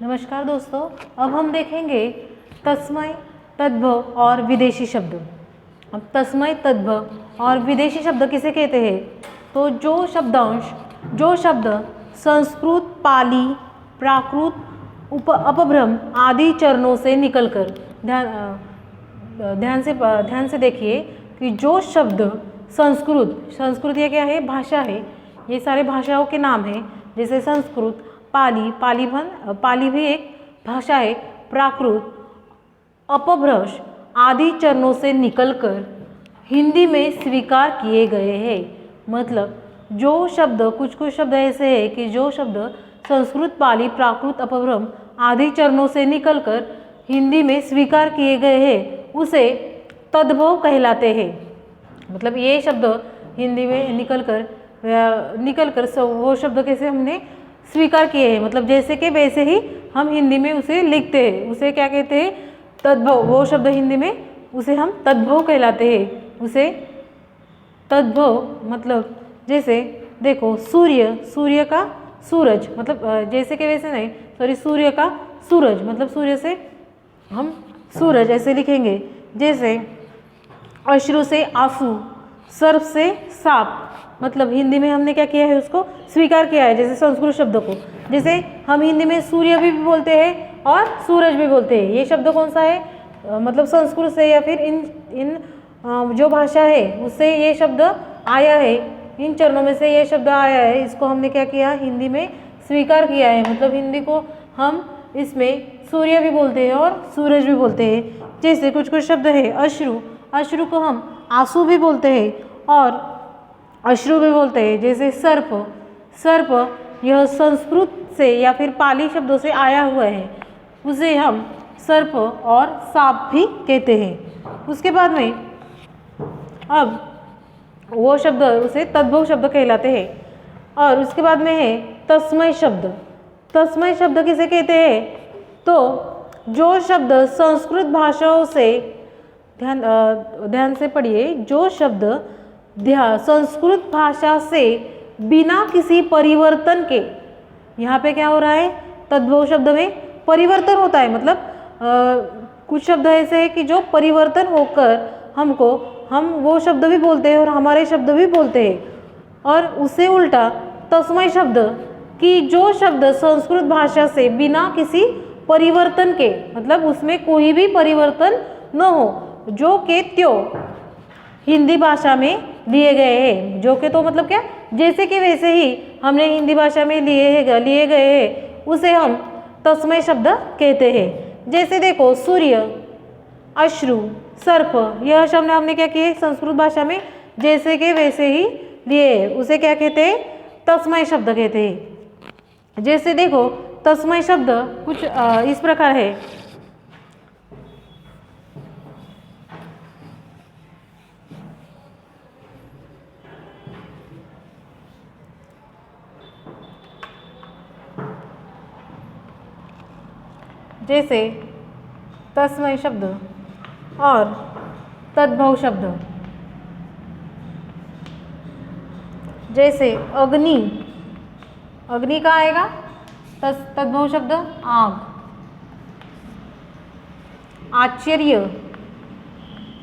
नमस्कार दोस्तों, अब हम देखेंगे तस्मय, तद्भव और विदेशी शब्द। अब तस्मय, तद्भव और विदेशी शब्द किसे कहते हैं? तो जो शब्द संस्कृत, पाली, प्राकृत, अपभ्रम आदि चरणों से निकलकर ध्यान से देखिए कि जो शब्द संस्कृत ये क्या है? भाषा है। ये सारे भाषाओं के नाम हैं, जैसे संस्कृत, पाली भी एक भाषा है, प्राकृत, अपभ्रंश आदि चरणों से निकलकर हिंदी में स्वीकार किए गए हैं। मतलब जो शब्द कुछ शब्द ऐसे हैं कि जो शब्द संस्कृत, पाली, प्राकृत, अपभ्रंश आदि चरणों से निकलकर हिंदी में स्वीकार किए गए हैं, उसे तद्भव कहलाते हैं। मतलब ये शब्द हिंदी में निकलकर वो शब्द कैसे हमने स्वीकार किए हैं, मतलब जैसे कि वैसे ही हम हिंदी में उसे लिखते हैं, उसे क्या कहते हैं? तद्भव। वो शब्द हिंदी में उसे हम तद्भव कहलाते हैं। उसे तद्भव मतलब जैसे देखो सूर्य का सूरज, मतलब जैसे कि वैसे नहीं, सॉरी, सूर्य का सूरज मतलब सूर्य से हम सूरज ऐसे लिखेंगे। जैसे अश्रु से आंसू, सर्प से सांप, मतलब हिंदी में हमने क्या किया है? उसको स्वीकार किया है। जैसे संस्कृत शब्द को, जैसे हम हिंदी में सूर्य भी बोलते हैं और सूरज भी बोलते हैं। ये शब्द कौन सा है? मतलब संस्कृत से या फिर इन जो भाषा है उससे ये शब्द आया है, इन चरणों में से ये शब्द आया है। इसको हमने क्या किया? हिंदी में स्वीकार किया है। मतलब हिंदी को हम इसमें सूर्य भी बोलते हैं और सूरज भी बोलते हैं। जैसे कुछ शब्द है अश्रु को हम आंसू भी बोलते हैं और अश्रु भी बोलते हैं। जैसे सर्प यह संस्कृत से या फिर पाली शब्दों से आया हुआ है, उसे हम सर्प और सांप भी कहते हैं। उसके बाद में अब वो शब्द उसे तद्भव शब्द कहलाते हैं। और उसके बाद में है तस्मय शब्द। तस्मय शब्द किसे कहते हैं? तो जो शब्द संस्कृत भाषाओं से ध्यान से पढ़िए, जो शब्द संस्कृत भाषा से बिना किसी परिवर्तन के, यहाँ पे क्या हो रहा है? तद्भव शब्द में परिवर्तन होता है। मतलब कुछ शब्द ऐसे हैं कि जो परिवर्तन होकर हम वो शब्द भी बोलते हैं और हमारे शब्द भी बोलते हैं। और उससे उल्टा तस्मय शब्द कि जो शब्द संस्कृत भाषा से बिना किसी परिवर्तन के, मतलब उसमें कोई भी परिवर्तन न हो, जो के त्यों हिंदी भाषा में लिए गए हैं। जो के तो मतलब क्या? जैसे कि वैसे ही हमने हिंदी भाषा में लिए गए हैं, उसे हम तस्मय शब्द कहते हैं। जैसे देखो सूर्य, अश्रु, सर्प, यह शब्द हमने क्या किए? संस्कृत भाषा में जैसे कि वैसे ही लिए, उसे क्या कहते हैं? तस्मय शब्द कहते हैं। जैसे देखो तस्मय शब्द कुछ इस प्रकार है। जैसे तस्मय शब्द और तद्भव शब्द। जैसे अग्नि का आएगा तद्भव शब्द आग।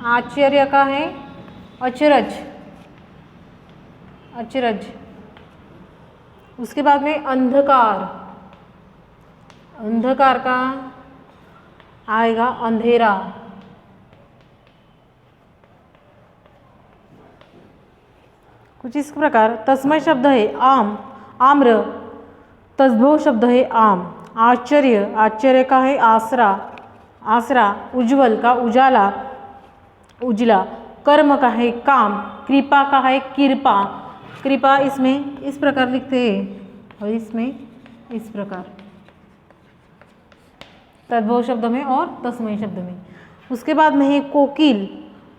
आश्चर्य का है अचरज। उसके बाद में अंधकार का आएगा अंधेरा। कुछ इस प्रकार तस्मय शब्द है आम्र, तद्भव शब्द है आम। आश्चर्य का है आसरा, उज्ज्वल का उजला, कर्म का है काम, कृपा का है कृपा इसमें इस प्रकार लिखते हैं और इसमें इस प्रकार, तद्भव शब्द में और तस्मय शब्द में। उसके बाद में है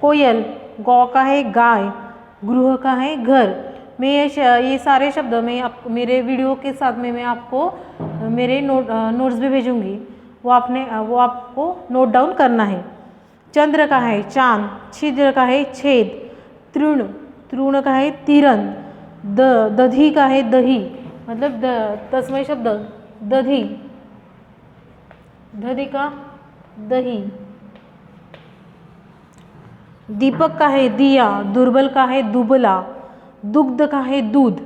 कोयल, गौ का है गाय, गृह का है घर। मैं ये सारे शब्द में मेरे वीडियो के साथ में मैं आपको मेरे नोट्स भी भेजूंगी, वो आपको नोट डाउन करना है। चंद्र का है चांद, छिद्र का है छेद, तृण का है तिरन, दधी का है दही, मतलब तस्मय शब्द दधी। दधी का दही, दीपक का है दिया, दुर्बल का है दुबला, दुग्ध का है दूध,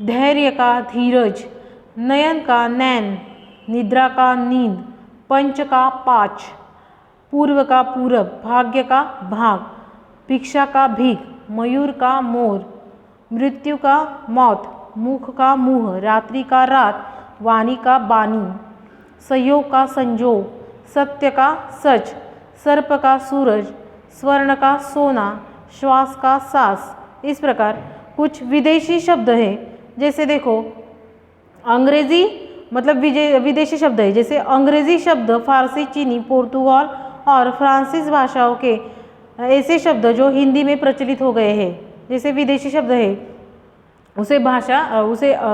धैर्य का धीरज, नयन का नैन, निद्रा का नींद, पंच का पाँच, पूर्व का पूरब, भाग्य का भाग, भिक्षा का भीख, मयूर का मोर, मृत्यु का मौत, मुख का मुँह, रात्रि का रात, वाणी का बानी, संयोग का संजोग, सत्य का सच, सर्प का सूरज, स्वर्ण का सोना, श्वास का सांस। इस प्रकार कुछ विदेशी शब्द हैं। जैसे देखो अंग्रेजी मतलब विदेशी शब्द है, जैसे अंग्रेजी शब्द फारसी, चीनी, पुर्तगाल और फ्रांसीसी भाषाओं के ऐसे शब्द जो हिंदी में प्रचलित हो गए हैं, जैसे विदेशी शब्द है उसे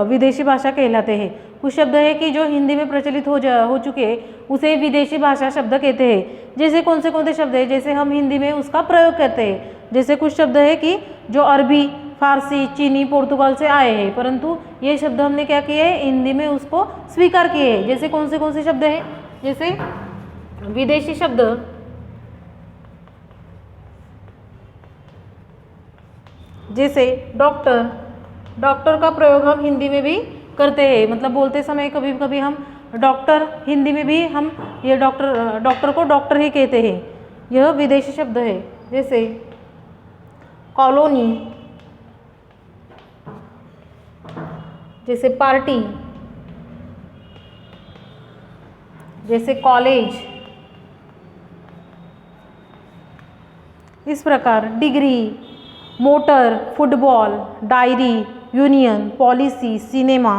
विदेशी भाषा कहलाते हैं। कुछ शब्द है कि जो हिंदी में प्रचलित हो चुके हैं उसे विदेशी भाषा शब्द कहते हैं। जैसे कौन से शब्द है, जैसे हम हिंदी में उसका प्रयोग करते हैं। जैसे कुछ शब्द है कि जो अरबी, फारसी, चीनी, पुर्तगाल से आए हैं, परंतु ये शब्द हमने क्या किए हैं, हिंदी में उसको स्वीकार किए हैं। जैसे कौन से शब्द है, जैसे विदेशी शब्द जैसे डॉक्टर का प्रयोग हम हिंदी में भी करते हैं। मतलब बोलते समय कभी कभी हम डॉक्टर, हिंदी में भी हम ये डॉक्टर को डॉक्टर ही कहते हैं। यह विदेशी शब्द है। जैसे कॉलोनी, जैसे पार्टी, जैसे कॉलेज, इस प्रकार degree, motor, football, diary, union, policy, cinema,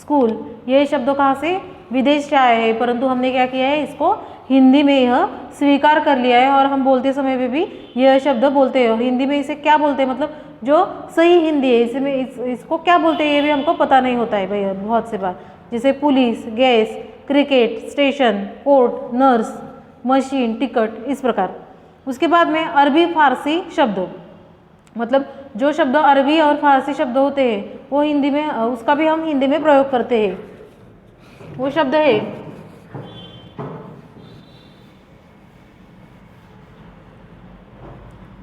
school, ये शब्द कहाँ से विदेश से आए हैं, परंतु हमने क्या किया है, इसको हिंदी में यह स्वीकार कर लिया है और हम बोलते समय में भी यह शब्द बोलते हैं। हिंदी में इसे क्या बोलते हैं, मतलब जो सही हिंदी है इसमें इसको क्या बोलते हैं ये भी हमको पता नहीं होता है भाई बहुत से बार। जैसे police, gas, cricket, station, court, nurse, machine, ticket, इस प्रकार। उसके बाद में अरबी फारसी शब्द, मतलब जो शब्द अरबी और फारसी शब्द होते हैं वो हिंदी में, उसका भी हम हिंदी में प्रयोग करते हैं। वो शब्द है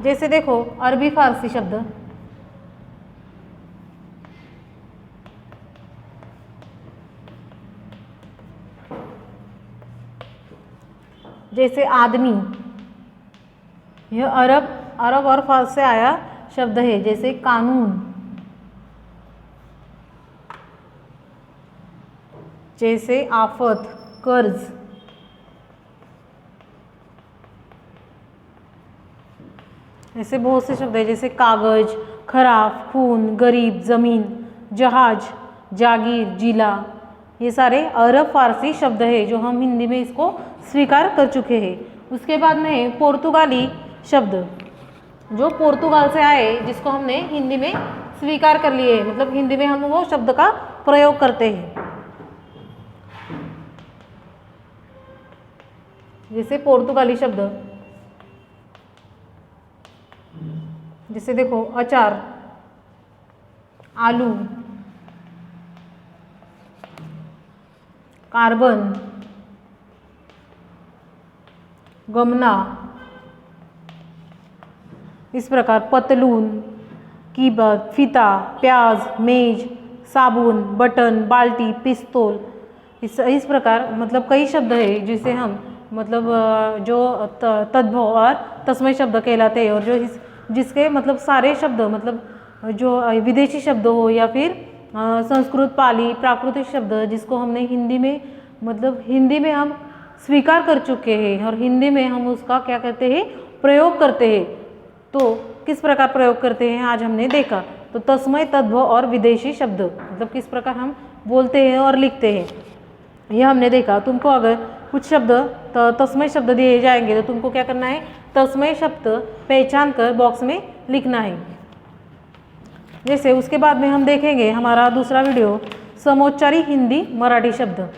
जैसे देखो अरबी फारसी शब्द, जैसे आदमी, यह अरब और फारसी से आया शब्द है। जैसे कानून, जैसे आफत, कर्ज, ऐसे बहुत से शब्द है। जैसे कागज, खराब, खून, गरीब, जमीन, जहाज, जागीर, जिला, ये सारे अरब फारसी शब्द है जो हम हिंदी में इसको स्वीकार कर चुके हैं। उसके बाद में पुर्तगाली शब्द, जो पुर्तगाल से आए, जिसको हमने हिंदी में स्वीकार कर लिए, मतलब हिंदी में हम वो शब्द का प्रयोग करते हैं। जैसे पुर्तगाली शब्द, जैसे देखो अचार, आलू, कार्बन, गमना, इस प्रकार पतलून, कीबत, फीता, प्याज, मेज, साबुन, बटन, बाल्टी, पिस्तौल, इस प्रकार मतलब कई शब्द है जिसे हम मतलब जो तद्भव और तस्मै शब्द कहलाते हैं। और जो जिसके मतलब सारे शब्द मतलब जो विदेशी शब्द हो या फिर संस्कृत, पाली, प्राकृतिक शब्द जिसको हमने हिंदी में मतलब हिंदी में हम स्वीकार कर चुके हैं और हिंदी में हम उसका क्या करते हैं, प्रयोग करते हैं। तो किस प्रकार प्रयोग करते हैं आज हमने देखा। तो तस्मै, तद्भव और विदेशी शब्द मतलब किस प्रकार हम बोलते हैं और लिखते हैं यह हमने देखा। तुमको अगर कुछ शब्द तस्मै शब्द दिए जाएंगे तो तुमको क्या करना है, तस्मै शब्द पहचान कर बॉक्स में लिखना है। जैसे उसके बाद में हम देखेंगे हमारा दूसरा वीडियो समोच्चारी हिंदी मराठी शब्द।